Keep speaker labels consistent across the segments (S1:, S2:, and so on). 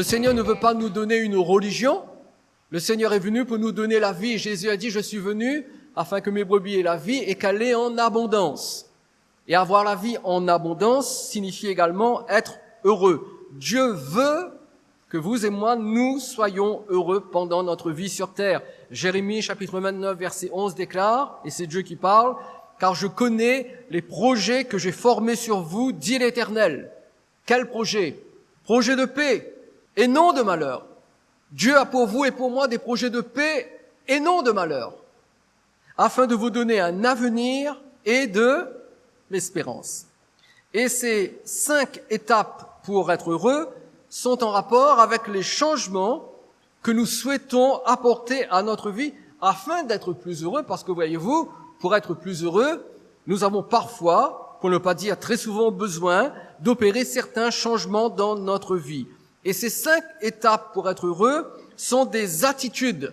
S1: Le Seigneur ne veut pas nous donner une religion. Le Seigneur est venu pour nous donner la vie. Jésus a dit, je suis venu afin que mes brebis aient la vie et qu'elle ait en abondance. Et avoir la vie en abondance signifie également être heureux. Dieu veut que vous et moi, nous soyons heureux pendant notre vie sur terre. Jérémie, chapitre 29, verset 11 déclare, et c'est Dieu qui parle, « Car je connais les projets que j'ai formés sur vous, dit l'Éternel. » Quel projet? Projet de paix et non de malheur. Dieu a pour vous et pour moi des projets de paix et non de malheur, afin de vous donner un avenir et de l'espérance. Et ces 5 étapes pour être heureux sont en rapport avec les changements que nous souhaitons apporter à notre vie afin d'être plus heureux, parce que voyez-vous, pour être plus heureux, nous avons parfois, pour ne pas dire très souvent, besoin d'opérer certains changements dans notre vie. Et ces 5 étapes pour être heureux sont des attitudes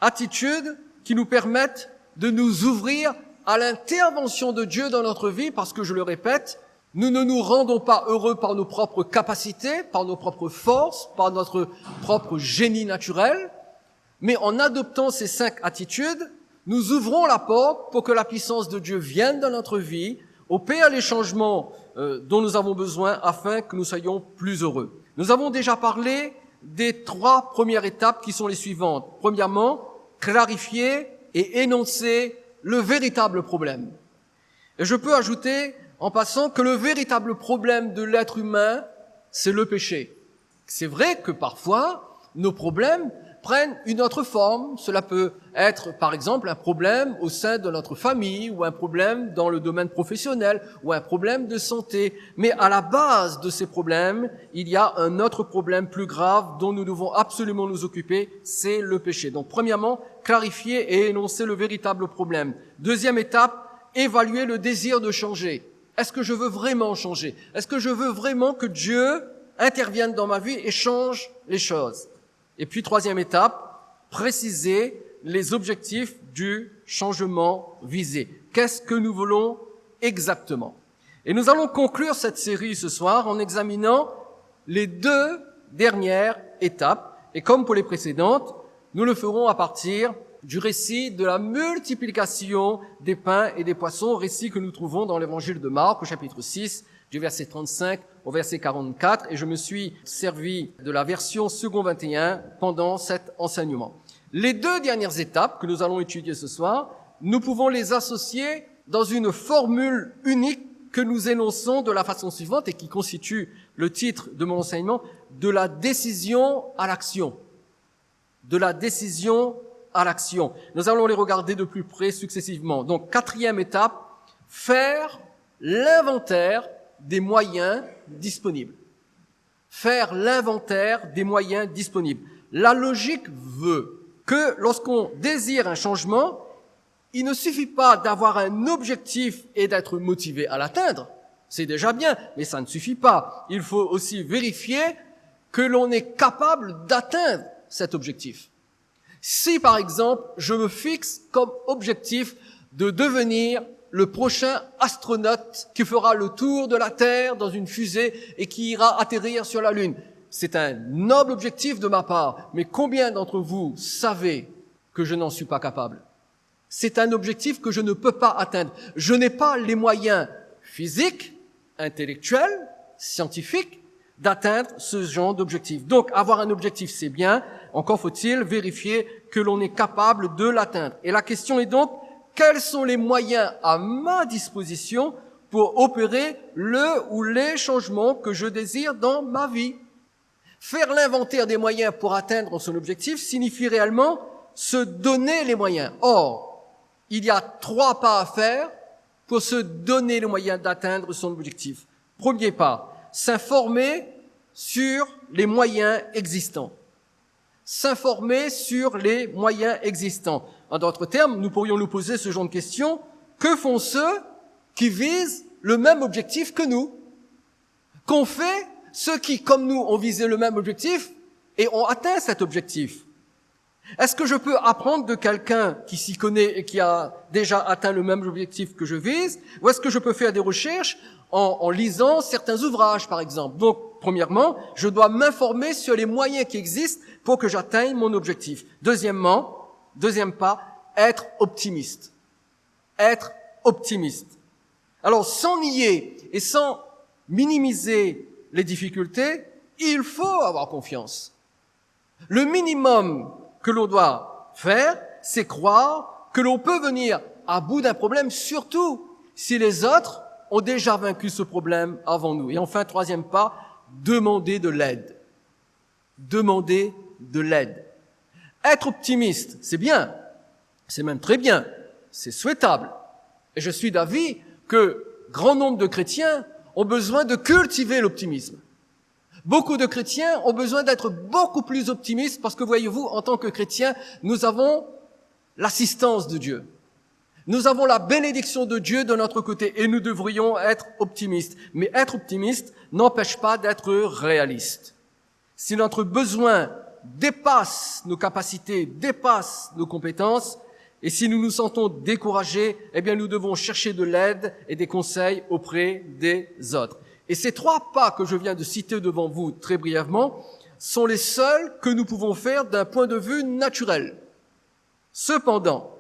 S1: qui nous permettent de nous ouvrir à l'intervention de Dieu dans notre vie, parce que, je le répète, nous ne nous rendons pas heureux par nos propres capacités, par nos propres forces, par notre propre génie naturel, mais en adoptant ces 5 attitudes, nous ouvrons la porte pour que la puissance de Dieu vienne dans notre vie, opère les changements dont nous avons besoin afin que nous soyons plus heureux. Nous avons déjà parlé des 3 premières étapes qui sont les suivantes. Premièrement, clarifier et énoncer le véritable problème. Et je peux ajouter, en passant, que le véritable problème de l'être humain, c'est le péché. C'est vrai que parfois, nos problèmes prennent une autre forme. Cela peut être, par exemple, un problème au sein de notre famille, ou un problème dans le domaine professionnel, ou un problème de santé. Mais à la base de ces problèmes, il y a un autre problème plus grave dont nous devons absolument nous occuper, c'est le péché. Donc, premièrement, clarifier et énoncer le véritable problème. Deuxième étape, évaluer le désir de changer. Est-ce que je veux vraiment changer? Est-ce que je veux vraiment que Dieu intervienne dans ma vie et change les choses? Et puis, troisième étape, préciser les objectifs du changement visé. Qu'est-ce que nous voulons exactement? Et nous allons conclure cette série ce soir en examinant les 2 dernières étapes. Et comme pour les précédentes, nous le ferons à partir du récit de la multiplication des pains et des poissons, récit que nous trouvons dans l'évangile de Marc au chapitre 6, du verset 35 au verset 44, et je me suis servi de la version second 21 pendant cet enseignement. Les 2 dernières étapes que nous allons étudier ce soir, nous pouvons les associer dans une formule unique que nous énonçons de la façon suivante et qui constitue le titre de mon enseignement, de la décision à l'action. De la décision à l'action. Nous allons les regarder de plus près successivement. Donc, 4e étape, faire l'inventaire des moyens disponibles. Faire l'inventaire des moyens disponibles. La logique veut que lorsqu'on désire un changement, il ne suffit pas d'avoir un objectif et d'être motivé à l'atteindre. C'est déjà bien, mais ça ne suffit pas. Il faut aussi vérifier que l'on est capable d'atteindre cet objectif. Si, par exemple, je me fixe comme objectif de devenir le prochain astronaute qui fera le tour de la Terre dans une fusée et qui ira atterrir sur la Lune. C'est un noble objectif de ma part, mais combien d'entre vous savez que je n'en suis pas capable? C'est un objectif que je ne peux pas atteindre. Je n'ai pas les moyens physiques, intellectuels, scientifiques d'atteindre ce genre d'objectif. Donc, avoir un objectif, c'est bien. Encore faut-il vérifier que l'on est capable de l'atteindre. Et la question est donc, quels sont les moyens à ma disposition pour opérer le ou les changements que je désire dans ma vie? Faire l'inventaire des moyens pour atteindre son objectif signifie réellement se donner les moyens. Or, il y a 3 pas à faire pour se donner les moyens d'atteindre son objectif. Premier pas, s'informer sur les moyens existants. S'informer sur les moyens existants. En d'autres termes, nous pourrions nous poser ce genre de questions. Que font ceux qui visent le même objectif que nous? Qu'ont fait ceux qui, comme nous, ont visé le même objectif et ont atteint cet objectif? Est-ce que je peux apprendre de quelqu'un qui s'y connaît et qui a déjà atteint le même objectif que je vise? Ou est-ce que je peux faire des recherches en lisant certains ouvrages, par exemple? Donc, premièrement, je dois m'informer sur les moyens qui existent pour que j'atteigne mon objectif. Deuxième pas, être optimiste. Être optimiste. Alors, sans nier et sans minimiser les difficultés, il faut avoir confiance. Le minimum que l'on doit faire, c'est croire que l'on peut venir à bout d'un problème, surtout si les autres ont déjà vaincu ce problème avant nous. Et enfin, troisième pas, demander de l'aide. Demander de l'aide. Être optimiste, c'est bien, c'est même très bien, c'est souhaitable. Et je suis d'avis que grand nombre de chrétiens ont besoin de cultiver l'optimisme. Beaucoup de chrétiens ont besoin d'être beaucoup plus optimistes parce que, voyez-vous, en tant que chrétiens, nous avons l'assistance de Dieu. Nous avons la bénédiction de Dieu de notre côté et nous devrions être optimistes. Mais être optimiste n'empêche pas d'être réaliste. Si notre besoin dépasse nos capacités, dépasse nos compétences, et si nous nous sentons découragés, eh bien nous devons chercher de l'aide et des conseils auprès des autres. Et ces trois pas que je viens de citer devant vous très brièvement sont les seuls que nous pouvons faire d'un point de vue naturel. Cependant,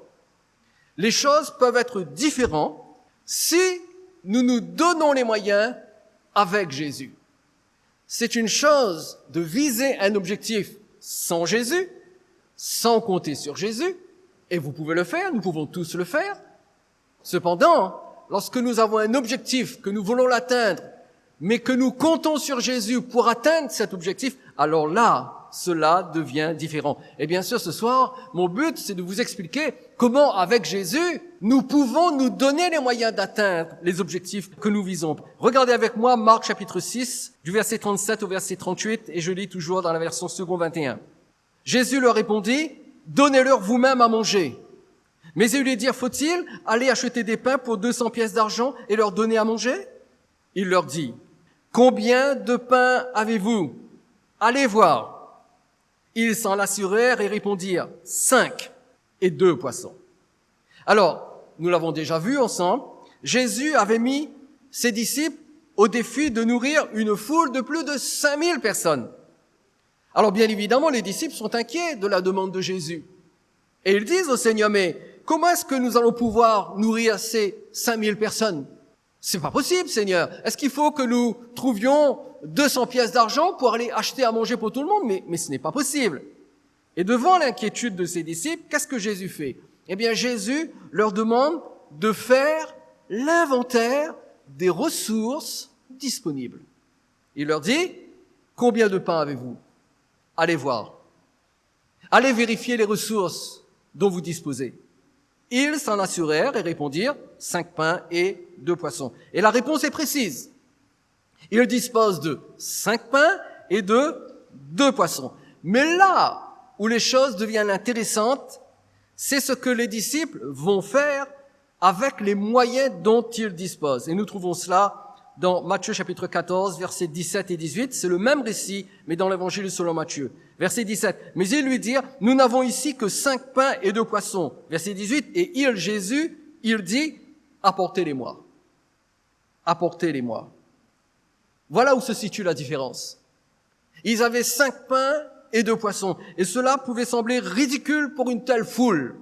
S1: les choses peuvent être différentes si nous nous donnons les moyens avec Jésus. C'est une chose de viser un objectif sans Jésus, sans compter sur Jésus, et vous pouvez le faire, nous pouvons tous le faire. Cependant, lorsque nous avons un objectif, que nous voulons l'atteindre, mais que nous comptons sur Jésus pour atteindre cet objectif, alors là, cela devient différent. Et bien sûr, ce soir, mon but, c'est de vous expliquer comment, avec Jésus, nous pouvons nous donner les moyens d'atteindre les objectifs que nous visons. Regardez avec moi Marc chapitre 6, du verset 37 au verset 38, et je lis toujours dans la version second 21. Jésus leur répondit, « Donnez-leur vous-même à manger. » Mais ils lui dirent, « Faut-il aller acheter des pains pour 200 pièces d'argent et leur donner à manger ?» Il leur dit, « Combien de pains avez-vous? Allez voir. » Ils s'en assurèrent et répondirent, 5 et 2 poissons. Alors, nous l'avons déjà vu ensemble, Jésus avait mis ses disciples au défi de nourrir une foule de plus de 5000 personnes. Alors, bien évidemment, les disciples sont inquiets de la demande de Jésus. Et ils disent au Seigneur, mais comment est-ce que nous allons pouvoir nourrir ces 5000 personnes? C'est pas possible, Seigneur. Est-ce qu'il faut que nous trouvions 200 pièces d'argent pour aller acheter à manger pour tout le monde? Mais ce n'est pas possible. Et devant l'inquiétude de ses disciples, qu'est-ce que Jésus fait? Eh bien, Jésus leur demande de faire l'inventaire des ressources disponibles. Il leur dit, combien de pain avez-vous? Allez voir. Allez vérifier les ressources dont vous disposez. Ils s'en assurèrent et répondirent, 5 pains et 2 poissons. Et la réponse est précise. Ils disposent de 5 pains et de 2 poissons. Mais là où les choses deviennent intéressantes, c'est ce que les disciples vont faire avec les moyens dont ils disposent. Et nous trouvons cela dans Matthieu chapitre 14, versets 17 et 18. C'est le même récit, mais dans l'évangile selon Matthieu. Verset 17. Mais ils lui dirent, nous n'avons ici que 5 pains et 2 poissons. Verset 18. Et Jésus, il dit, apportez-les-moi. Apportez-les-moi. Voilà où se situe la différence. Ils avaient 5 pains et 2 poissons. Et cela pouvait sembler ridicule pour une telle foule.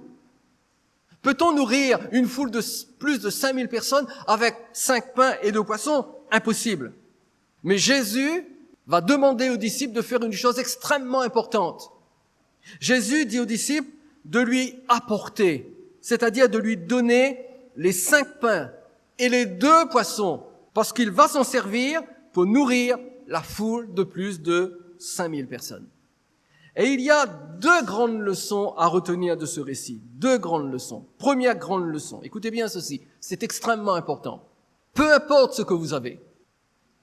S1: Peut-on nourrir une foule de plus de 5000 personnes avec 5 pains et 2 poissons? Impossible. Mais Jésus va demander aux disciples de faire une chose extrêmement importante. Jésus dit aux disciples de lui apporter, c'est-à-dire de lui donner les 5 pains et les 2 poissons, parce qu'il va s'en servir pour nourrir la foule de plus de 5000 personnes. Et il y a 2 grandes leçons à retenir de ce récit. 2 grandes leçons. Première grande leçon. Écoutez bien ceci. C'est extrêmement important. Peu importe ce que vous avez.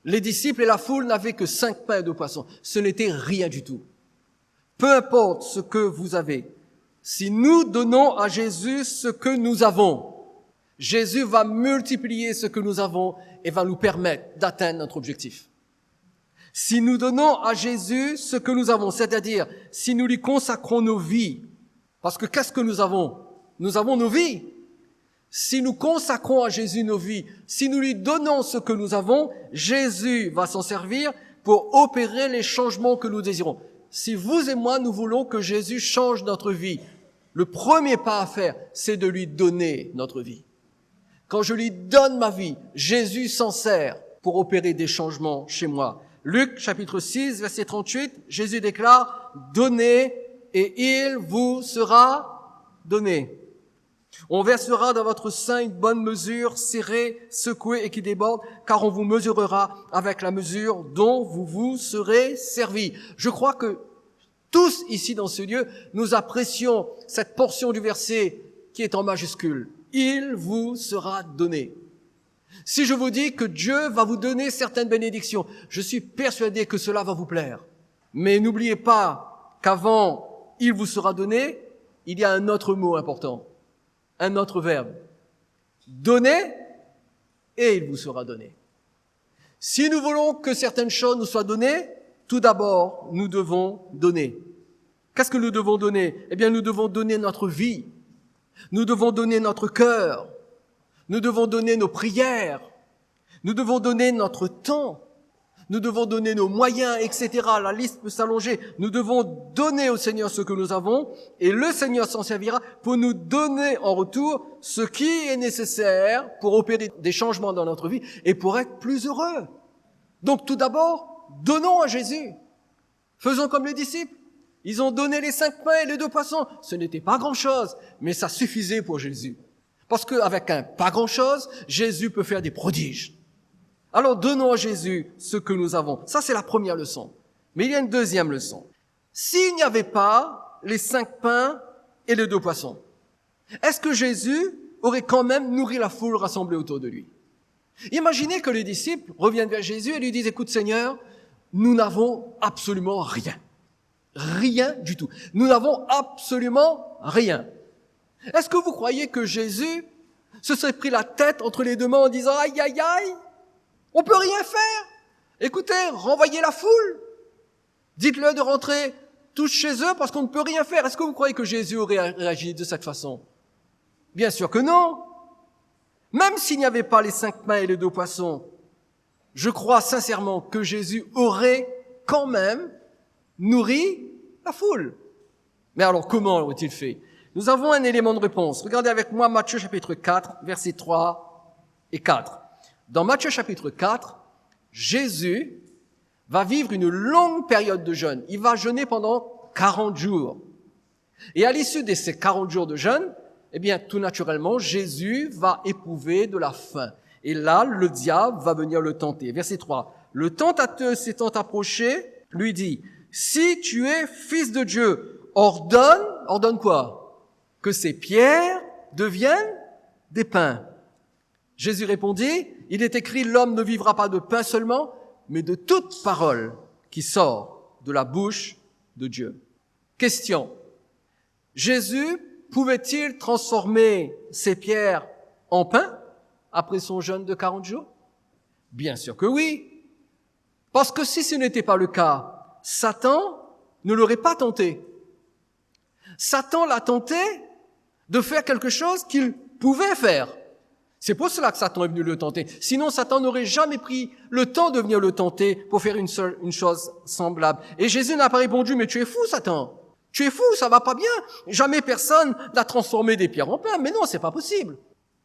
S1: Les disciples et la foule n'avaient que 5 pains et 2 poissons. Ce n'était rien du tout. Peu importe ce que vous avez. Si nous donnons à Jésus ce que nous avons, Jésus va multiplier ce que nous avons et va nous permettre d'atteindre notre objectif. Si nous donnons à Jésus ce que nous avons, c'est-à-dire si nous lui consacrons nos vies, parce que qu'est-ce que nous avons? Nous avons nos vies. Si nous consacrons à Jésus nos vies, si nous lui donnons ce que nous avons, Jésus va s'en servir pour opérer les changements que nous désirons. Si vous et moi, nous voulons que Jésus change notre vie, le premier pas à faire, c'est de lui donner notre vie. Quand je lui donne ma vie, Jésus s'en sert pour opérer des changements chez moi. Luc, chapitre 6, verset 38, Jésus déclare, « Donnez et il vous sera donné. On versera dans votre sein une bonne mesure, serrée, secouée et qui déborde, car on vous mesurera avec la mesure dont vous vous serez servi. » Je crois que tous ici dans ce lieu, nous apprécions cette portion du verset qui est en majuscule. Il vous sera donné. Si je vous dis que Dieu va vous donner certaines bénédictions, je suis persuadé que cela va vous plaire. Mais n'oubliez pas qu'avant il vous sera donné, il y a un autre mot important, un autre verbe. Donner et il vous sera donné. Si nous voulons que certaines choses nous soient données, tout d'abord, nous devons donner. Qu'est-ce que nous devons donner? Eh bien, nous devons donner notre vie. Nous devons donner notre cœur. Nous devons donner nos prières. Nous devons donner notre temps. Nous devons donner nos moyens, etc. La liste peut s'allonger. Nous devons donner au Seigneur ce que nous avons et le Seigneur s'en servira pour nous donner en retour ce qui est nécessaire pour opérer des changements dans notre vie et pour être plus heureux. Donc tout d'abord, donnons à Jésus. Faisons comme les disciples. Ils ont donné les 5 pains et les 2 poissons. Ce n'était pas grand-chose, mais ça suffisait pour Jésus. Parce qu'avec un pas grand-chose, Jésus peut faire des prodiges. Alors donnons à Jésus ce que nous avons. Ça, c'est la première leçon. Mais il y a une deuxième leçon. S'il n'y avait pas les 5 pains et les 2 poissons, est-ce que Jésus aurait quand même nourri la foule rassemblée autour de lui? Imaginez que les disciples reviennent vers Jésus et lui disent « Écoute Seigneur, nous n'avons absolument rien. Rien du tout. Nous n'avons absolument rien. » Est-ce que vous croyez que Jésus se serait pris la tête entre les deux mains en disant « Aïe, aïe, aïe, on peut rien faire. Écoutez, renvoyez la foule. Dites-leur de rentrer tous chez eux parce qu'on ne peut rien faire. » Est-ce que vous croyez que Jésus aurait réagi de cette façon? Bien sûr que non. Même s'il n'y avait pas les 5 pains et les 2 poissons, je crois sincèrement que Jésus aurait quand même nourri la foule. Mais alors, comment aurait-il fait? Nous avons un élément de réponse. Regardez avec moi Matthieu chapitre 4, versets 3 et 4. Dans Matthieu chapitre 4, Jésus va vivre une longue période de jeûne. Il va jeûner pendant 40 jours. Et à l'issue de ces 40 jours de jeûne, eh bien, tout naturellement, Jésus va éprouver de la faim. Et là, le diable va venir le tenter. Verset 3. Le tentateur s'étant approché, lui dit, « Si tu es fils de Dieu, ordonne quoi? Que ces pierres deviennent des pains. » Jésus répondit, « Il est écrit, l'homme ne vivra pas de pain seulement, mais de toute parole qui sort de la bouche de Dieu. » Question. Jésus pouvait-il transformer ces pierres en pain après son jeûne de 40 jours? Bien sûr que oui. Parce que si ce n'était pas le cas, Satan ne l'aurait pas tenté. Satan l'a tenté de faire quelque chose qu'il pouvait faire. C'est pour cela que Satan est venu le tenter. Sinon, Satan n'aurait jamais pris le temps de venir le tenter pour faire une chose semblable. Et Jésus n'a pas répondu, « Mais tu es fou, Satan. Tu es fou, ça va pas bien. Jamais personne n'a transformé des pierres en pain. » Mais non, c'est pas possible.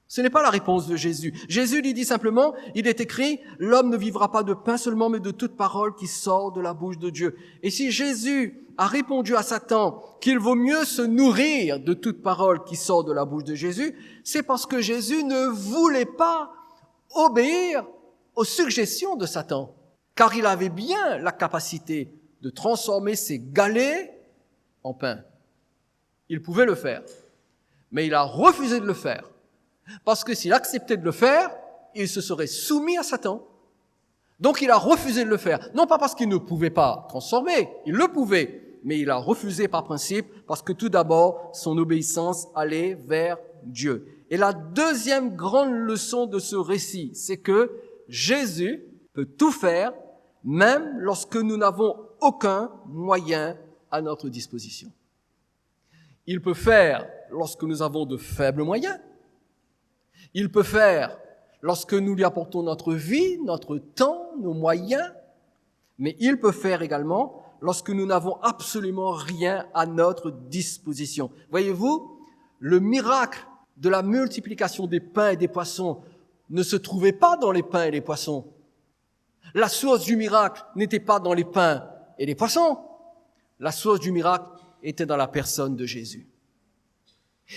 S1: Ce n'est pas la réponse de Jésus. Jésus lui dit simplement, il est écrit, l'homme ne vivra pas de pain seulement, mais de toute parole qui sort de la bouche de Dieu. Et si Jésus a répondu à Satan qu'il vaut mieux se nourrir de toute parole qui sort de la bouche de Jésus, c'est parce que Jésus ne voulait pas obéir aux suggestions de Satan. Car il avait bien la capacité de transformer ses galets en pain. Il pouvait le faire, mais il a refusé de le faire. Parce que s'il acceptait de le faire, il se serait soumis à Satan. Donc il a refusé de le faire. Non pas parce qu'il ne pouvait pas transformer, il le pouvait, mais il a refusé par principe parce que tout d'abord, son obéissance allait vers Dieu. Et la deuxième grande leçon de ce récit, c'est que Jésus peut tout faire, même lorsque nous n'avons aucun moyen à notre disposition. Il peut faire lorsque nous avons de faibles moyens. Il peut faire lorsque nous lui apportons notre vie, notre temps, nos moyens. Mais il peut faire également lorsque nous n'avons absolument rien à notre disposition. Voyez-vous, le miracle de la multiplication des pains et des poissons ne se trouvait pas dans les pains et les poissons. La source du miracle n'était pas dans les pains et les poissons. La source du miracle était dans la personne de Jésus.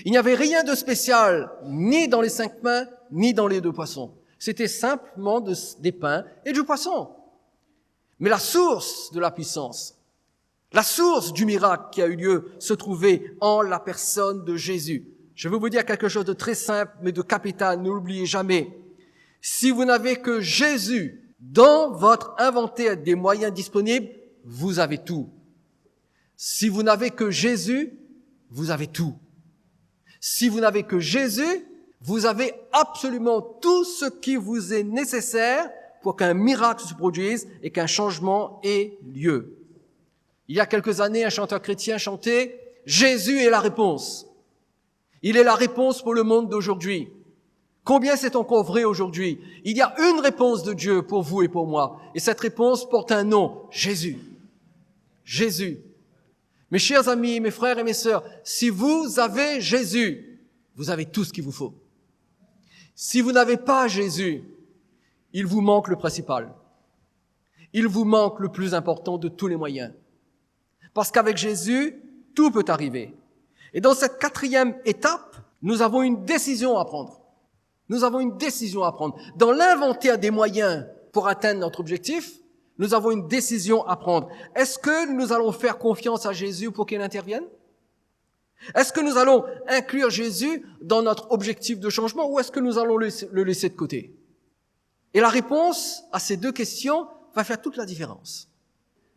S1: Il n'y avait rien de spécial, ni dans les 5 pains, ni dans les 2 poissons. C'était simplement des pains et du poisson. Mais la source de la puissance, la source du miracle qui a eu lieu se trouvait en la personne de Jésus. Je veux vous dire quelque chose de très simple, mais de capital, ne l'oubliez jamais. Si vous n'avez que Jésus dans votre inventaire des moyens disponibles, vous avez tout. Si vous n'avez que Jésus, vous avez tout. Si vous n'avez que Jésus, vous avez absolument tout ce qui vous est nécessaire pour qu'un miracle se produise et qu'un changement ait lieu. Il y a quelques années, un chanteur chrétien chantait « Jésus est la réponse ». Il est la réponse pour le monde d'aujourd'hui. Combien c'est encore vrai aujourd'hui? Il y a une réponse de Dieu pour vous et pour moi. Et cette réponse porte un nom, Jésus. Jésus. Mes chers amis, mes frères et mes sœurs, si vous avez Jésus, vous avez tout ce qu'il vous faut. Si vous n'avez pas Jésus, il vous manque le principal. Il vous manque le plus important de tous les moyens. Parce qu'avec Jésus, tout peut arriver. Et dans cette 4e étape, nous avons une décision à prendre. Nous avons une décision à prendre. Dans l'inventaire des moyens pour atteindre notre objectif, nous avons une décision à prendre. Est-ce que nous allons faire confiance à Jésus pour qu'il intervienne? Est-ce que nous allons inclure Jésus dans notre objectif de changement ou est-ce que nous allons le laisser de côté? Et la réponse à ces 2 questions va faire toute la différence.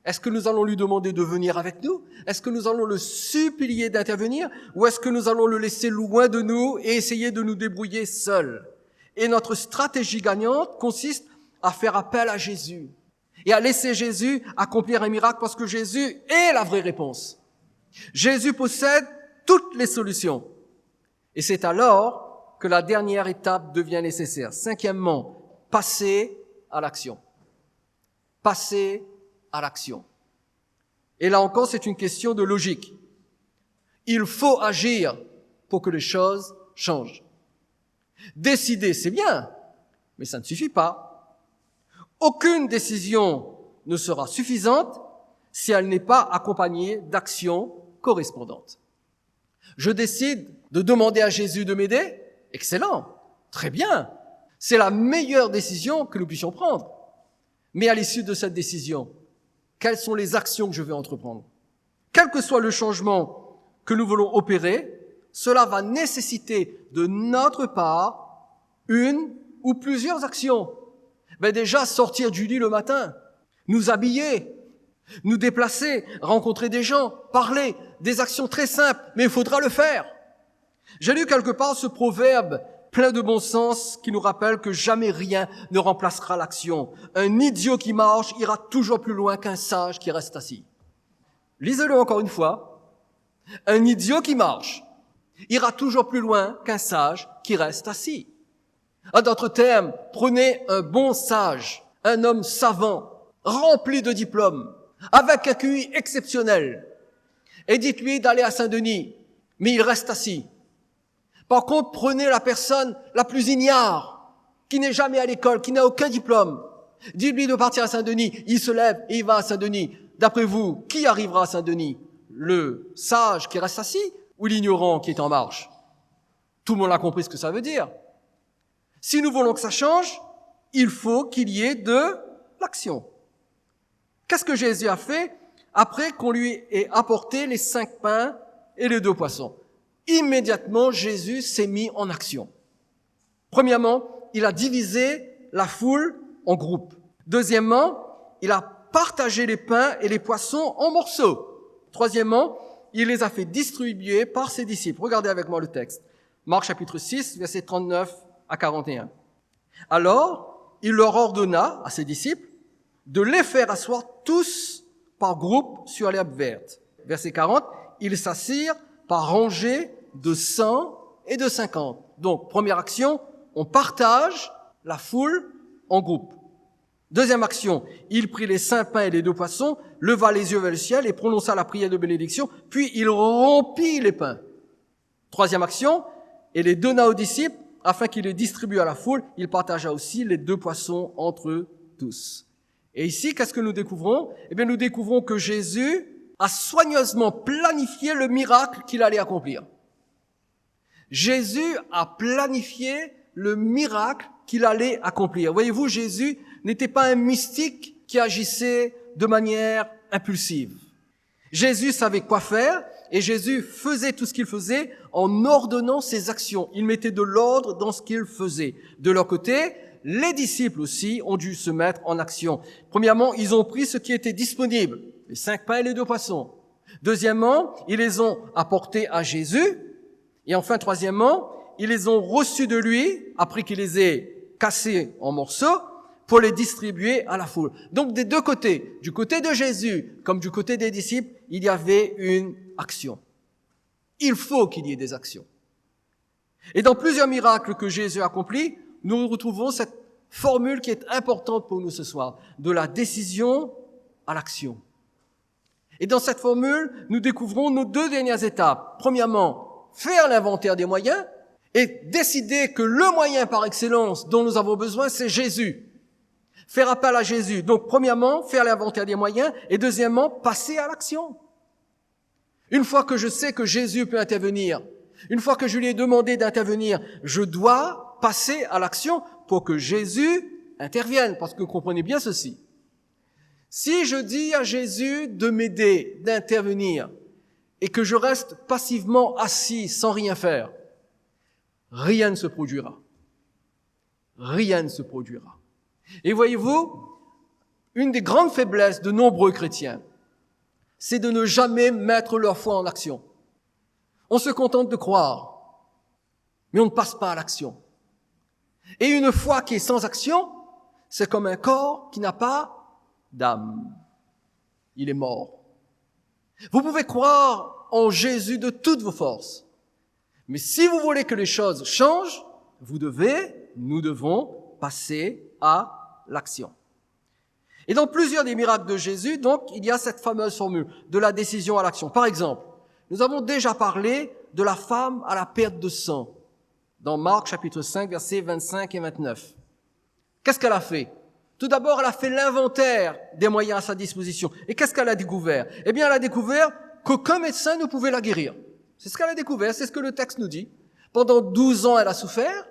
S1: Est-ce que nous allons lui demander de venir avec nous? Est-ce que nous allons le supplier d'intervenir? Ou est-ce que nous allons le laisser loin de nous et essayer de nous débrouiller seuls? Et notre stratégie gagnante consiste à faire appel à Jésus et à laisser Jésus accomplir un miracle parce que Jésus est la vraie réponse. Jésus possède toutes les solutions. Et c'est alors que la dernière étape devient nécessaire. 5e, passer à l'action. Passer à l'action. Et là encore, c'est une question de logique. Il faut agir pour que les choses changent. Décider, c'est bien, mais ça ne suffit pas. Aucune décision ne sera suffisante si elle n'est pas accompagnée d'actions correspondantes. Je décide de demander à Jésus de m'aider. Excellent, très bien. C'est la meilleure décision que nous puissions prendre. Mais à l'issue de cette décision, quelles sont les actions que je vais entreprendre? Quel que soit le changement que nous voulons opérer, cela va nécessiter de notre part une ou plusieurs actions. Déjà, sortir du lit le matin, nous habiller, nous déplacer, rencontrer des gens, parler, des actions très simples, mais il faudra le faire. J'ai lu quelque part ce proverbe plein de bon sens qui nous rappelle que jamais rien ne remplacera l'action. Un idiot qui marche ira toujours plus loin qu'un sage qui reste assis. Lisez-le encore une fois. Un idiot qui marche ira toujours plus loin qu'un sage qui reste assis. En d'autres termes, prenez un bon sage, un homme savant, rempli de diplômes, avec un QI exceptionnel, et dites-lui d'aller à Saint-Denis, mais il reste assis. Par contre, prenez la personne la plus ignare, qui n'est jamais à l'école, qui n'a aucun diplôme. Dites-lui de partir à Saint-Denis, il se lève et il va à Saint-Denis. D'après vous, qui arrivera à Saint-Denis? Le sage qui reste assis ou l'ignorant qui est en marche? Tout le monde a compris ce que ça veut dire. Si nous voulons que ça change, il faut qu'il y ait de l'action. Qu'est-ce que Jésus a fait après qu'on lui ait apporté les 5 pains et les 2 poissons? Immédiatement, Jésus s'est mis en action. Premièrement, il a divisé la foule en groupes. Deuxièmement, il a partagé les pains et les poissons en morceaux. Troisièmement, il les a fait distribuer par ses disciples. Regardez avec moi le texte. Marc chapitre 6, versets 39 à 41. Alors, il leur ordonna à ses disciples de les faire asseoir tous par groupe sur l'herbe verte. Verset 40, ils s'assirent par rangées de 100 et de 50. Donc, première action, on partage la foule en groupe. Deuxième action, il prit les 5 pains et les 2 poissons, leva les yeux vers le ciel et prononça la prière de bénédiction, puis il rompit les pains. Troisième action, et les donna aux disciples, afin qu'ils les distribuent à la foule. Il partagea aussi les 2 poissons entre eux tous. Et ici, qu'est-ce que nous découvrons? Eh bien, nous découvrons que Jésus a soigneusement planifié le miracle qu'il allait accomplir. Jésus a planifié le miracle qu'il allait accomplir. Voyez-vous, Jésus n'était pas un mystique qui agissait de manière impulsive. Jésus savait quoi faire et Jésus faisait tout ce qu'il faisait en ordonnant ses actions. Il mettait de l'ordre dans ce qu'il faisait. De leur côté, les disciples aussi ont dû se mettre en action. Premièrement, ils ont pris ce qui était disponible, les 5 pains et les 2 poissons. Deuxièmement, ils les ont apportés à Jésus. Et enfin, troisièmement, ils les ont reçus de lui, après qu'il les ait cassés en morceaux, pour les distribuer à la foule. Donc, des deux côtés, du côté de Jésus comme du côté des disciples, il y avait une action. Il faut qu'il y ait des actions. Et dans plusieurs miracles que Jésus accomplit, nous retrouvons cette formule qui est importante pour nous ce soir, de la décision à l'action. Et dans cette formule, nous découvrons nos 2 dernières étapes. Premièrement, faire l'inventaire des moyens et décider que le moyen par excellence dont nous avons besoin, c'est Jésus. Faire appel à Jésus. Donc, premièrement, faire l'inventaire des moyens et deuxièmement, passer à l'action. Une fois que je sais que Jésus peut intervenir, une fois que je lui ai demandé d'intervenir, je dois passer à l'action pour que Jésus intervienne. Parce que comprenez bien ceci. Si je dis à Jésus de m'aider, d'intervenir, et que je reste passivement assis sans rien faire, rien ne se produira. Rien ne se produira. Et voyez-vous, une des grandes faiblesses de nombreux chrétiens, c'est de ne jamais mettre leur foi en action. On se contente de croire, mais on ne passe pas à l'action. Et une foi qui est sans action, c'est comme un corps qui n'a pas d'âme. Il est mort. Vous pouvez croire en Jésus de toutes vos forces, mais si vous voulez que les choses changent, nous devons passer à l'action. Et dans plusieurs des miracles de Jésus, donc, il y a cette fameuse formule de la décision à l'action. Par exemple, nous avons déjà parlé de la femme à la perte de sang dans Marc chapitre 5, versets 25 et 29. Qu'est-ce qu'elle a fait? Tout d'abord, elle a fait l'inventaire des moyens à sa disposition. Et qu'est-ce qu'elle a découvert? Eh bien, elle a découvert qu'aucun médecin ne pouvait la guérir. C'est ce qu'elle a découvert, c'est ce que le texte nous dit. Pendant 12 ans, elle a souffert.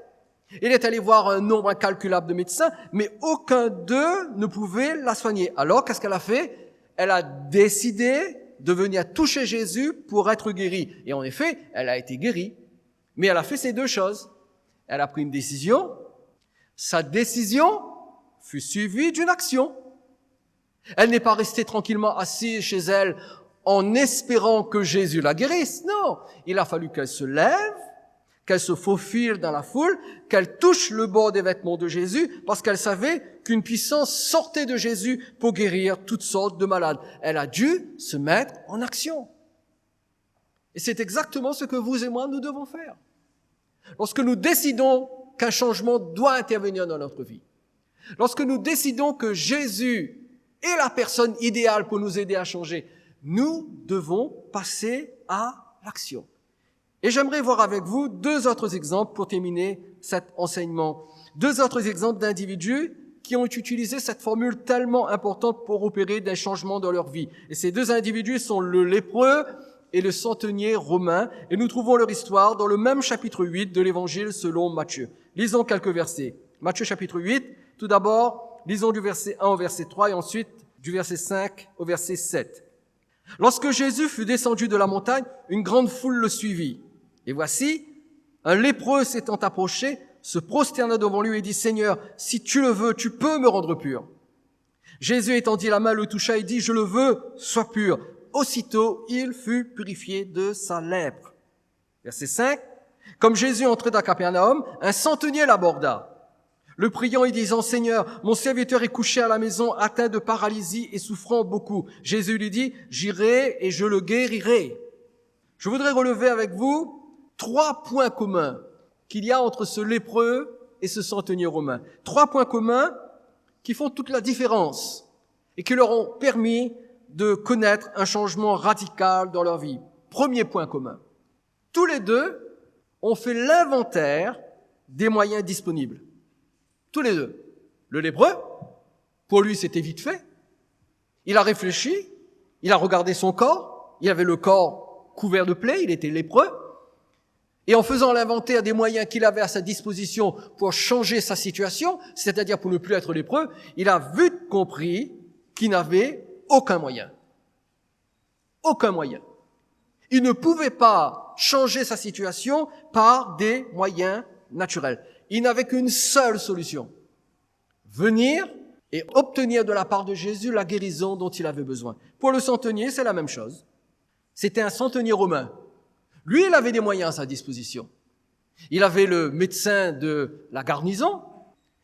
S1: Elle est allée voir un nombre incalculable de médecins, mais aucun d'eux ne pouvait la soigner. Alors, qu'est-ce qu'elle a fait? Elle a décidé de venir toucher Jésus pour être guérie. Et en effet, elle a été guérie. Mais elle a fait ces 2 choses. Elle a pris une décision. Sa décision fut suivie d'une action. Elle n'est pas restée tranquillement assise chez elle en espérant que Jésus la guérisse. Non, il a fallu qu'elle se lève, qu'elle se faufile dans la foule, qu'elle touche le bord des vêtements de Jésus, parce qu'elle savait qu'une puissance sortait de Jésus pour guérir toutes sortes de malades. Elle a dû se mettre en action. Et c'est exactement ce que vous et moi, nous devons faire. Lorsque nous décidons qu'un changement doit intervenir dans notre vie, lorsque nous décidons que Jésus est la personne idéale pour nous aider à changer, nous devons passer à l'action. Et j'aimerais voir avec vous 2 autres exemples pour terminer cet enseignement. 2 autres exemples d'individus qui ont utilisé cette formule tellement importante pour opérer des changements dans leur vie. Et ces 2 individus sont le lépreux et le centenier romain. Et nous trouvons leur histoire dans le même chapitre 8 de l'Évangile selon Matthieu. Lisons quelques versets. Matthieu chapitre 8, tout d'abord, lisons du verset 1 au verset 3 et ensuite du verset 5 au verset 7. Lorsque Jésus fut descendu de la montagne, une grande foule le suivit. Et voici, un lépreux s'étant approché, se prosterna devant lui et dit, « Seigneur, si tu le veux, tu peux me rendre pur. » Jésus étendit la main, le toucha et dit, « Je le veux, sois pur. » Aussitôt, il fut purifié de sa lèpre. Verset 5. Comme Jésus entrait dans Capernaum, un centenier l'aborda, le priant et disant, « Seigneur, mon serviteur est couché à la maison, atteint de paralysie et souffrant beaucoup. » Jésus lui dit, « J'irai et je le guérirai. » Je voudrais relever avec vous 3 points communs qu'il y a entre ce lépreux et ce centenier romain. 3 points communs qui font toute la différence et qui leur ont permis de connaître un changement radical dans leur vie. Premier point commun. Tous les deux ont fait l'inventaire des moyens disponibles. Tous les deux. Le lépreux, pour lui, c'était vite fait. Il a réfléchi, il a regardé son corps, il avait le corps couvert de plaies, il était lépreux. Et en faisant l'inventaire des moyens qu'il avait à sa disposition pour changer sa situation, c'est-à-dire pour ne plus être lépreux, il a vite compris qu'il n'avait aucun moyen. Aucun moyen. Il ne pouvait pas changer sa situation par des moyens naturels. Il n'avait qu'une seule solution. Venir et obtenir de la part de Jésus la guérison dont il avait besoin. Pour le centenier, c'est la même chose. C'était un centenier romain. Lui, il avait des moyens à sa disposition. Il avait le médecin de la garnison.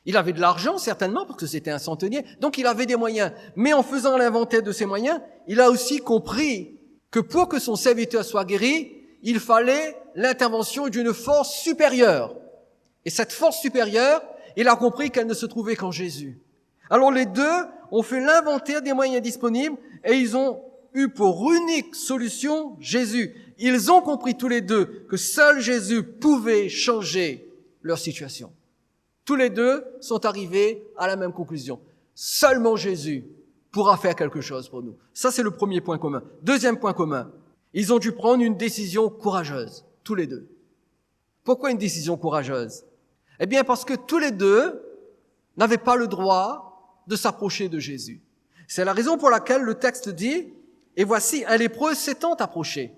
S1: Il avait de l'argent, certainement, parce que c'était un centenier. Donc, il avait des moyens. Mais en faisant l'inventaire de ses moyens, il a aussi compris que pour que son serviteur soit guéri, il fallait l'intervention d'une force supérieure. Et cette force supérieure, il a compris qu'elle ne se trouvait qu'en Jésus. Alors, les deux ont fait l'inventaire des moyens disponibles et ils ont eu pour unique solution Jésus. Ils ont compris tous les deux que seul Jésus pouvait changer leur situation. Tous les deux sont arrivés à la même conclusion. Seulement Jésus pourra faire quelque chose pour nous. Ça, c'est le premier point commun. Deuxième point commun, ils ont dû prendre une décision courageuse, tous les deux. Pourquoi une décision courageuse? Eh bien, parce que tous les deux n'avaient pas le droit de s'approcher de Jésus. C'est la raison pour laquelle le texte dit « Et voici, un lépreux s'étant approché. »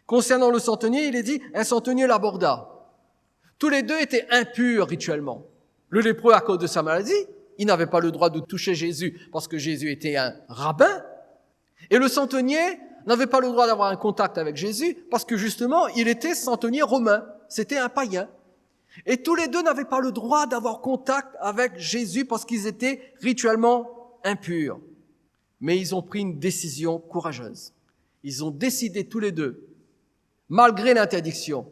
S1: Concernant le centenier, il est dit « Un centenier l'aborda. » Tous les deux étaient impurs rituellement. Le lépreux, à cause de sa maladie, il n'avait pas le droit de toucher Jésus parce que Jésus était un rabbin. Et le centenier n'avait pas le droit d'avoir un contact avec Jésus parce que justement, il était centenier romain. C'était un païen. Et tous les deux n'avaient pas le droit d'avoir contact avec Jésus parce qu'ils étaient rituellement impurs. Mais ils ont pris une décision courageuse. Ils ont décidé tous les deux, malgré l'interdiction,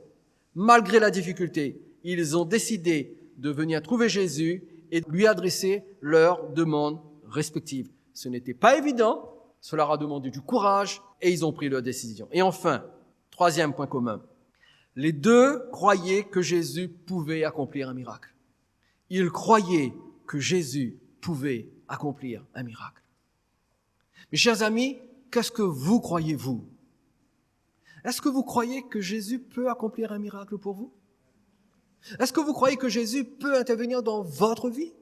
S1: malgré la difficulté, ils ont décidé de venir trouver Jésus et de lui adresser leurs demandes respectives. Ce n'était pas évident, cela leur a demandé du courage et ils ont pris leur décision. Et enfin, troisième point commun, les deux croyaient que Jésus pouvait accomplir un miracle. Ils croyaient que Jésus pouvait accomplir un miracle. Mes chers amis, qu'est-ce que vous croyez, vous? Est-ce que vous croyez que Jésus peut accomplir un miracle pour vous? Est-ce que vous croyez que Jésus peut intervenir dans votre vie?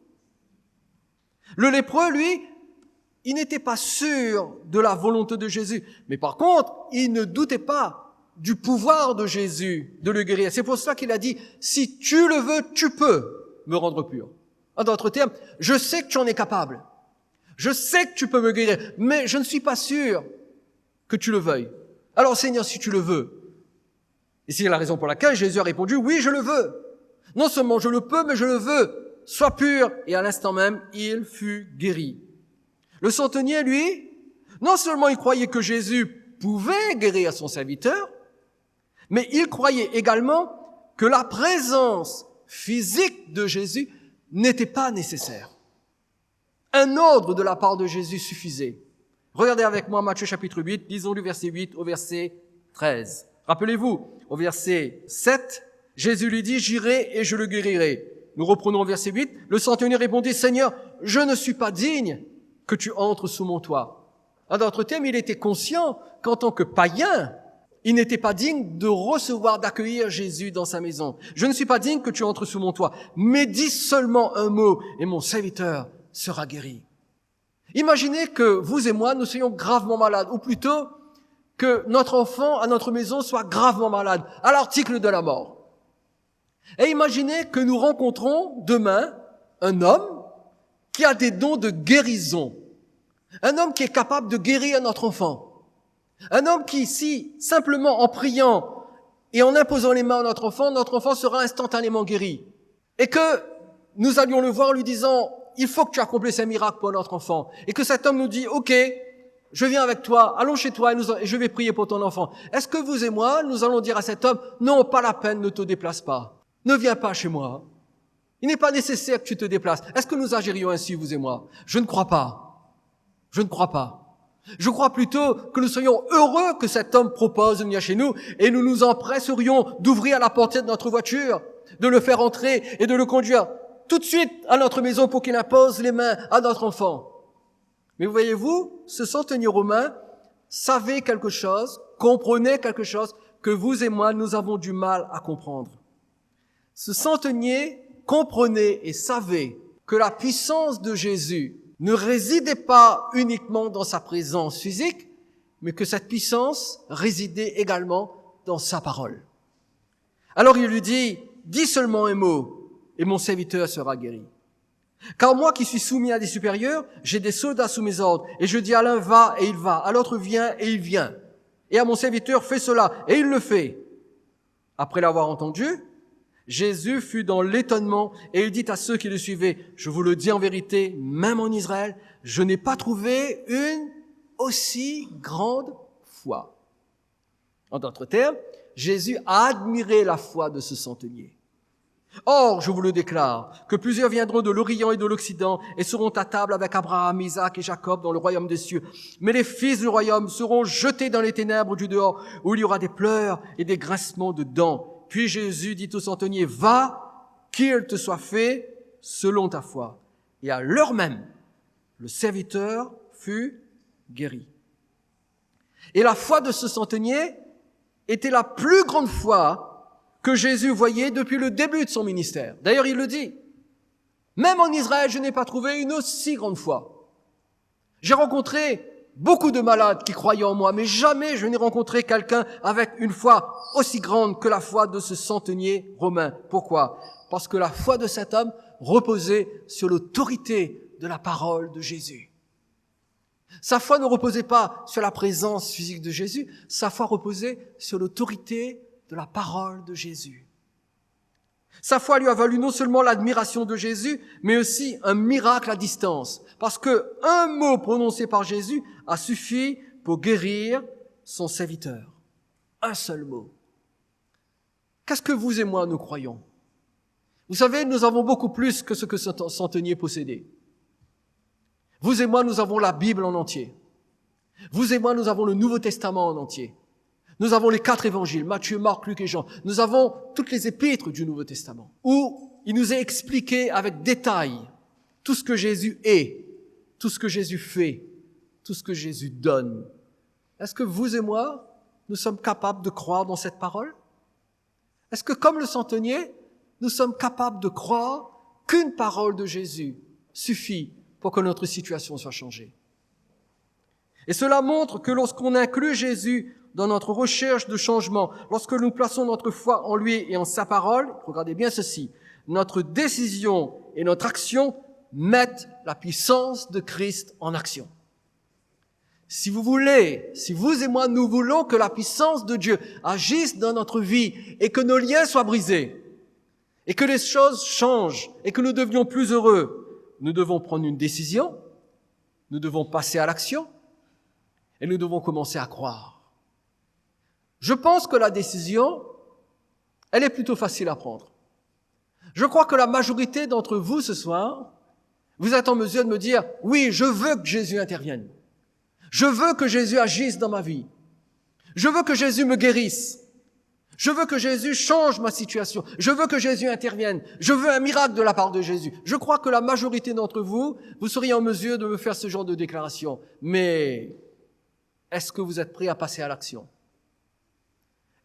S1: Le lépreux, lui, il n'était pas sûr de la volonté de Jésus. Mais par contre, il ne doutait pas du pouvoir de Jésus de le guérir. C'est pour cela qu'il a dit, si tu le veux, tu peux me rendre pur. En d'autres termes, je sais que tu en es capable. Je sais que tu peux me guérir, mais je ne suis pas sûr que tu le veuilles. Alors Seigneur, si tu le veux. Et c'est la raison pour laquelle Jésus a répondu, oui, je le veux. Non seulement je le peux, mais je le veux. Sois pur. Et à l'instant même, il fut guéri. Le centenier, lui, non seulement il croyait que Jésus pouvait guérir son serviteur, mais il croyait également que la présence physique de Jésus n'était pas nécessaire. Un ordre de la part de Jésus suffisait. Regardez avec moi Matthieu chapitre 8, lisons du verset 8 au verset 13. Rappelez-vous, au verset 7, Jésus lui dit, « J'irai et je le guérirai. » Nous reprenons au verset 8. Le centenier répondit, « Seigneur, je ne suis pas digne que tu entres sous mon toit. » En d'autres termes, il était conscient qu'en tant que païen, il n'était pas digne de recevoir, d'accueillir Jésus dans sa maison. « Je ne suis pas digne que tu entres sous mon toit, mais dis seulement un mot et mon serviteur sera guéri. » Imaginez que vous et moi, nous soyons gravement malades, ou plutôt que notre enfant à notre maison soit gravement malade, à l'article de la mort. Et imaginez que nous rencontrons demain un homme qui a des dons de guérison, un homme qui est capable de guérir notre enfant, un homme qui, si simplement en priant et en imposant les mains à notre enfant sera instantanément guéri. Et que nous allions le voir en lui disant, il faut que tu accomplisses un miracle pour notre enfant. Et que cet homme nous dit, ok, je viens avec toi, allons chez toi et je vais prier pour ton enfant. Est-ce que vous et moi, nous allons dire à cet homme, non, pas la peine, ne te déplace pas. Ne viens pas chez moi. Il n'est pas nécessaire que tu te déplaces. Est-ce que nous agirions ainsi, vous et moi? Je ne crois pas. Je ne crois pas. Je crois plutôt que nous serions heureux que cet homme propose de venir chez nous et nous nous empresserions d'ouvrir la portière de notre voiture, de le faire entrer et de le conduire tout de suite à notre maison pour qu'il impose les mains à notre enfant. Mais voyez-vous, ce centenier romain savait quelque chose, comprenait quelque chose que vous et moi, nous avons du mal à comprendre. Ce centenier comprenait et savait que la puissance de Jésus ne résidait pas uniquement dans sa présence physique, mais que cette puissance résidait également dans sa parole. Alors il lui dit, dis seulement un mot, et mon serviteur sera guéri. Car moi qui suis soumis à des supérieurs, j'ai des soldats sous mes ordres, et je dis à l'un va, et il va, à l'autre viens, et il vient. Et à mon serviteur fais cela, et il le fait. Après l'avoir entendu, Jésus fut dans l'étonnement et il dit à ceux qui le suivaient, je vous le dis en vérité, même en Israël, je n'ai pas trouvé une aussi grande foi. En d'autres termes, Jésus a admiré la foi de ce centenier. Or, je vous le déclare, que plusieurs viendront de l'Orient et de l'Occident et seront à table avec Abraham, Isaac et Jacob dans le royaume des cieux. Mais les fils du royaume seront jetés dans les ténèbres du dehors, où il y aura des pleurs et des grincements de dents. Puis Jésus dit au centenier, va, qu'il te soit fait selon ta foi. Et à l'heure même, le serviteur fut guéri. Et la foi de ce centenier était la plus grande foi que Jésus voyait depuis le début de son ministère. D'ailleurs, il le dit. Même en Israël, je n'ai pas trouvé une aussi grande foi. J'ai rencontré beaucoup de malades qui croyaient en moi, mais jamais je n'ai rencontré quelqu'un avec une foi aussi grande que la foi de ce centenier romain. Pourquoi? Parce que la foi de cet homme reposait sur l'autorité de la parole de Jésus. Sa foi ne reposait pas sur la présence physique de Jésus, sa foi reposait sur l'autorité de la parole de Jésus. Sa foi lui a valu non seulement l'admiration de Jésus, mais aussi un miracle à distance. Parce que un mot prononcé par Jésus a suffi pour guérir son serviteur. Un seul mot. Qu'est-ce que vous et moi nous croyons? Vous savez, nous avons beaucoup plus que ce que ce centenier possédait. Vous et moi, nous avons la Bible en entier. Vous et moi, nous avons le Nouveau Testament en entier. Nous avons les 4 évangiles, Matthieu, Marc, Luc et Jean. Nous avons toutes les épîtres du Nouveau Testament, où il nous est expliqué avec détail tout ce que Jésus est, tout ce que Jésus fait, tout ce que Jésus donne. Est-ce que vous et moi, nous sommes capables de croire dans cette parole? Est-ce que, comme le centenier, nous sommes capables de croire qu'une parole de Jésus suffit pour que notre situation soit changée? Et cela montre que lorsqu'on inclut Jésus dans notre recherche de changement, lorsque nous plaçons notre foi en lui et en sa parole, regardez bien ceci, notre décision et notre action mettent la puissance de Christ en action. Si vous et moi, nous voulons que la puissance de Dieu agisse dans notre vie et que nos liens soient brisés et que les choses changent et que nous devenions plus heureux, nous devons prendre une décision, nous devons passer à l'action et nous devons commencer à croire. Je pense que la décision, elle est plutôt facile à prendre. Je crois que la majorité d'entre vous ce soir, vous êtes en mesure de me dire, oui, je veux que Jésus intervienne. Je veux que Jésus agisse dans ma vie. Je veux que Jésus me guérisse. Je veux que Jésus change ma situation. Je veux que Jésus intervienne. Je veux un miracle de la part de Jésus. Je crois que la majorité d'entre vous, vous seriez en mesure de me faire ce genre de déclaration. Mais est-ce que vous êtes prêts à passer à l'action?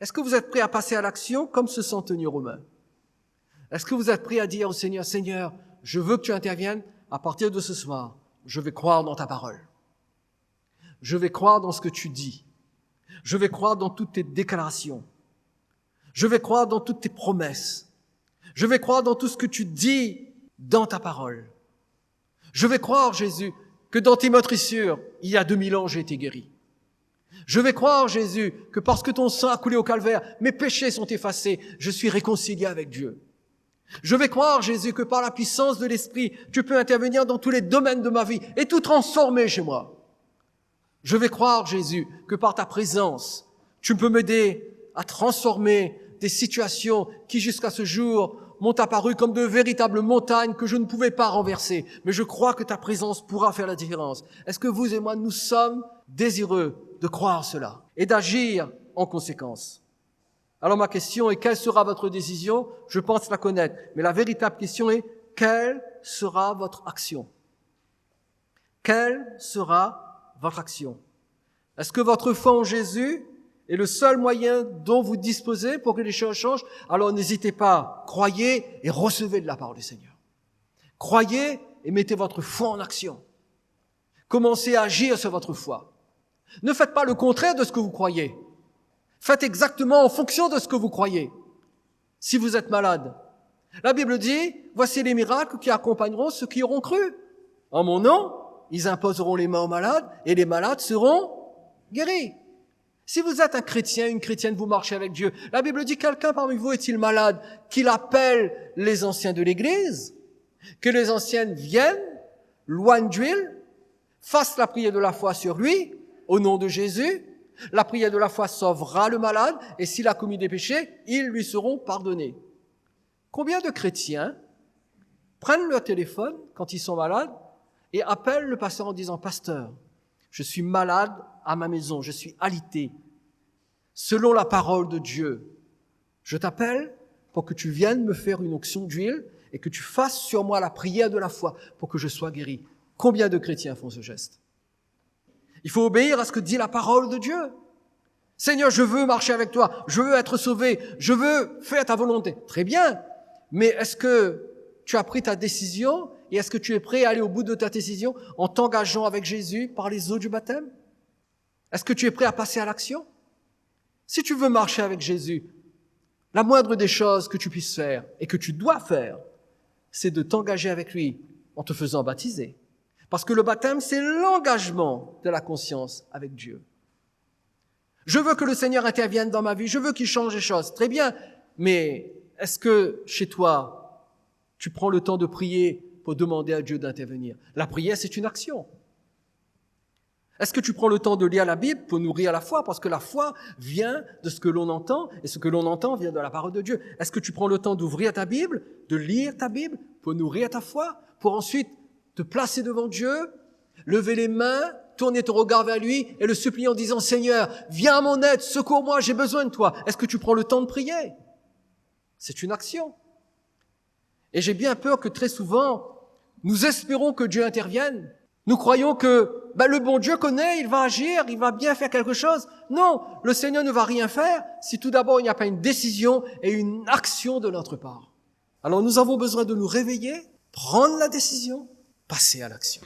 S1: Est-ce que vous êtes prêts à passer à l'action comme ce centenier romain? Est-ce que vous êtes prêts à dire au Seigneur, Seigneur, je veux que tu interviennes, à partir de ce soir, je vais croire dans ta parole. Je vais croire dans ce que tu dis. Je vais croire dans toutes tes déclarations. Je vais croire dans toutes tes promesses. Je vais croire dans tout ce que tu dis dans ta parole. Je vais croire, Jésus, que dans tes meurtrissures, il y a 2000 ans, j'ai été guéri. Je vais croire, Jésus, que parce que ton sang a coulé au calvaire, mes péchés sont effacés, je suis réconcilié avec Dieu. Je vais croire, Jésus, que par la puissance de l'Esprit, tu peux intervenir dans tous les domaines de ma vie et tout transformer chez moi. Je vais croire, Jésus, que par ta présence, tu peux m'aider à transformer des situations qui jusqu'à ce jour m'ont apparu comme de véritables montagnes que je ne pouvais pas renverser. Mais je crois que ta présence pourra faire la différence. Est-ce que vous et moi, nous sommes désireux de croire cela et d'agir en conséquence? Alors ma question est, quelle sera votre décision? Je pense la connaître. Mais la véritable question est, quelle sera votre action? Quelle sera votre action? Est-ce que votre foi en Jésus est le seul moyen dont vous disposez pour que les choses changent? Alors n'hésitez pas, croyez et recevez de la part du Seigneur. Croyez et mettez votre foi en action. Commencez à agir sur votre foi. Ne faites pas le contraire de ce que vous croyez. Faites exactement en fonction de ce que vous croyez. Si vous êtes malade, la Bible dit, voici les miracles qui accompagneront ceux qui auront cru. En mon nom, ils imposeront les mains aux malades et les malades seront guéris. Si vous êtes un chrétien, une chrétienne, vous marchez avec Dieu. La Bible dit, quelqu'un parmi vous est-il malade? Qu'il appelle les anciens de l'Église, que les anciennes viennent, loignent d'huile, fassent la prière de la foi sur lui, au nom de Jésus. La prière de la foi sauvera le malade, et s'il a commis des péchés, ils lui seront pardonnés. Combien de chrétiens prennent leur téléphone quand ils sont malades et appellent le pasteur en disant « Pasteur, je suis malade à ma maison, je suis alité. Selon la parole de Dieu, je t'appelle pour que tu viennes me faire une onction d'huile et que tu fasses sur moi la prière de la foi pour que je sois guéri. » Combien de chrétiens font ce geste? Il faut obéir à ce que dit la parole de Dieu. Seigneur, je veux marcher avec toi, je veux être sauvé, je veux faire ta volonté. Très bien, mais est-ce que tu as pris ta décision et est-ce que tu es prêt à aller au bout de ta décision en t'engageant avec Jésus par les eaux du baptême? Est-ce que tu es prêt à passer à l'action? Si tu veux marcher avec Jésus, la moindre des choses que tu puisses faire et que tu dois faire, c'est de t'engager avec lui en te faisant baptiser. Parce que le baptême, c'est l'engagement de la conscience avec Dieu. Je veux que le Seigneur intervienne dans ma vie, je veux qu'il change les choses. Très bien, mais est-ce que chez toi, tu prends le temps de prier pour demander à Dieu d'intervenir? La prière, c'est une action. Est-ce que tu prends le temps de lire la Bible pour nourrir la foi? Parce que la foi vient de ce que l'on entend, et ce que l'on entend vient de la parole de Dieu. Est-ce que tu prends le temps d'ouvrir ta Bible, de lire ta Bible pour nourrir ta foi, pour ensuite te placer devant Dieu, lever les mains, tourner ton regard vers lui et le supplier en disant « Seigneur, viens à mon aide, secours-moi, j'ai besoin de toi ». Est-ce que tu prends le temps de prier? C'est une action. Et j'ai bien peur que très souvent, nous espérons que Dieu intervienne. Nous croyons que le bon Dieu connaît, il va agir, il va bien faire quelque chose. Non, le Seigneur ne va rien faire si tout d'abord il n'y a pas une décision et une action de notre part. Alors nous avons besoin de nous réveiller, prendre la décision, passer à l'action.